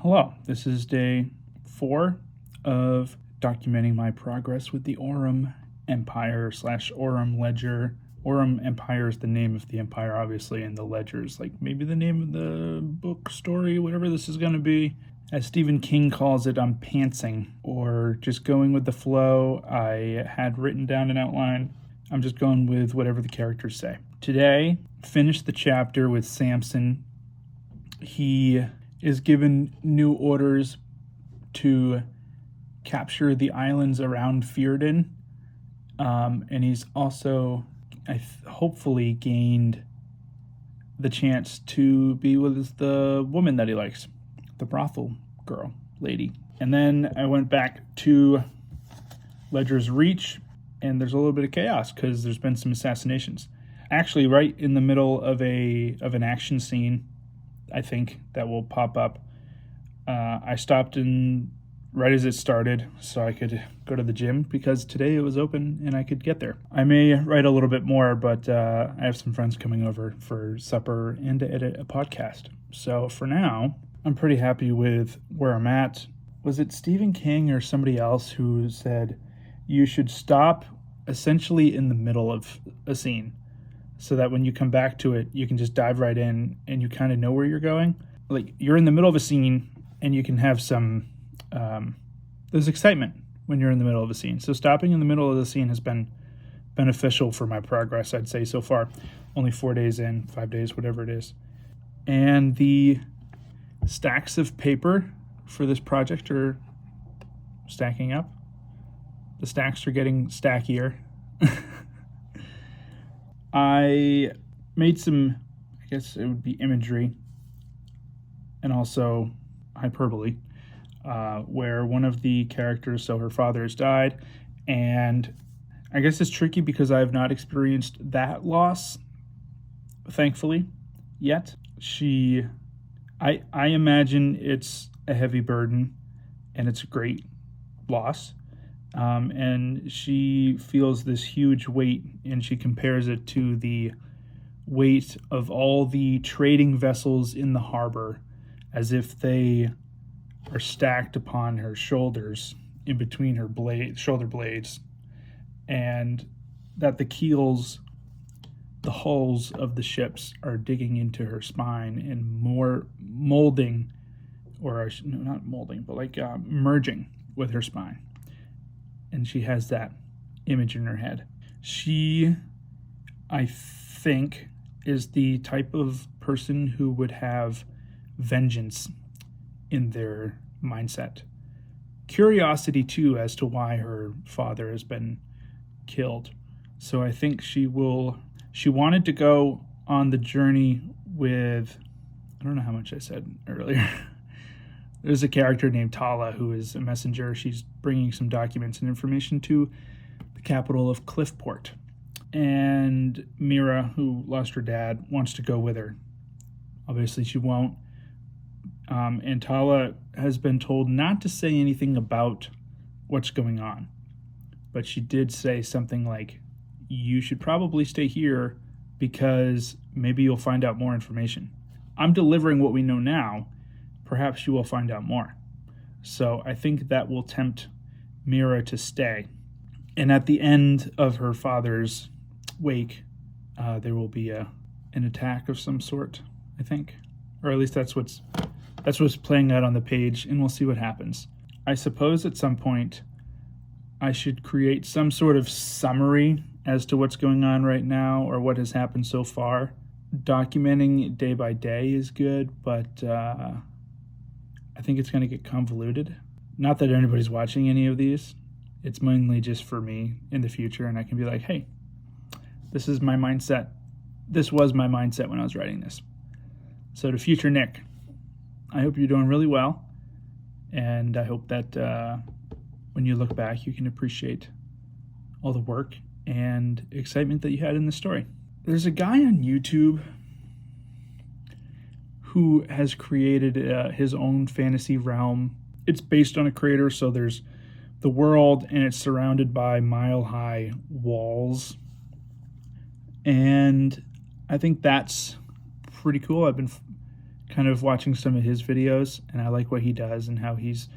Hello, this is day 4 of documenting my progress with the Aurum Empire / Aurum Ledger. Aurum Empire is the name of the empire, obviously, and the ledger is like maybe the name of the book, story, whatever this is going to be. As Stephen King calls it, I'm pantsing, or just going with the flow. I had written down an outline. I'm just going with whatever the characters say. Today, finished the chapter with Samson. He is given new orders to capture the islands around Fjerdan, and he's also hopefully gained the chance to be with the woman that he likes, the brothel girl lady. And then I went back to Ledger's Reach, and there's a little bit of chaos because there's been some assassinations. Actually, right in the middle of an action scene, I think, that will pop up. I stopped in right as it started so I could go to the gym because today it was open and I could get there. I may write a little bit more, but I have some friends coming over for supper and to edit a podcast. So for now, I'm pretty happy with where I'm at. Was it Stephen King or somebody else who said you should stop essentially in the middle of a scene, so that when you come back to it, you can just dive right in and you kind of know where you're going? Like, you're in the middle of a scene and you can have some, there's excitement when you're in the middle of a scene. So stopping in the middle of the scene has been beneficial for my progress, I'd say, so far. Only 4 days in, 5 days, whatever it is. And the stacks of paper for this project are stacking up. The stacks are getting stackier. I made some, I guess it would be imagery and also hyperbole, where one of the characters, so her father has died, and I guess it's tricky because I have not experienced that loss, thankfully, yet. I imagine it's a heavy burden and it's a great loss. And she feels this huge weight, and she compares it to the weight of all the trading vessels in the harbor, as if they are stacked upon her shoulders, in between her shoulder blades, and that the keels, the hulls of the ships are digging into her spine and more molding, or not molding, but like merging with her spine. And she has that image in her head. She, I think, is the type of person who would have vengeance in their mindset. Curiosity, too, as to why her father has been killed. So I think she wanted to go on the journey with, I don't know how much I said earlier. There's a character named Tala who is a messenger. She's bringing some documents and information to the capital of Cliffport. And Mira, who lost her dad, wants to go with her. Obviously, she won't. And Tala has been told not to say anything about what's going on. But she did say something like, you should probably stay here because maybe you'll find out more information. I'm delivering what we know now. Perhaps you will find out more. So I think that will tempt Mira to stay. And at the end of her father's wake, there will be an attack of some sort, I think. Or at least that's what's playing out on the page, and we'll see what happens. I suppose at some point I should create some sort of summary as to what's going on right now or what has happened so far. Documenting day by day is good, but I think it's going to get convoluted. Not that anybody's watching any of these. It's mainly just for me in the future, and I can be like, hey, this is my mindset. This was my mindset when I was writing this. So to future Nick, I hope you're doing really well, and I hope that when you look back, you can appreciate all the work and excitement that you had in the story. There's a guy on YouTube who has created his own fantasy realm. It's based on a creator, so there's the world, and it's surrounded by mile-high walls. And I think that's pretty cool. I've been kind of watching some of his videos, and I like what he does and how he's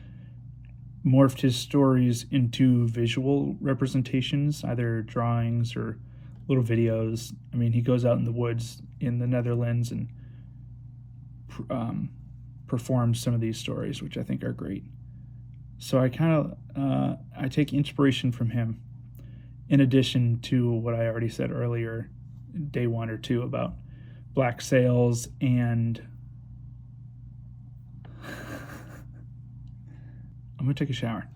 morphed his stories into visual representations, either drawings or little videos. I mean, he goes out in the woods in the Netherlands and performs some of these stories, which I think are great. So I take inspiration from him, in addition to what I already said earlier, day 1 or 2, about black sails and I'm gonna take a shower.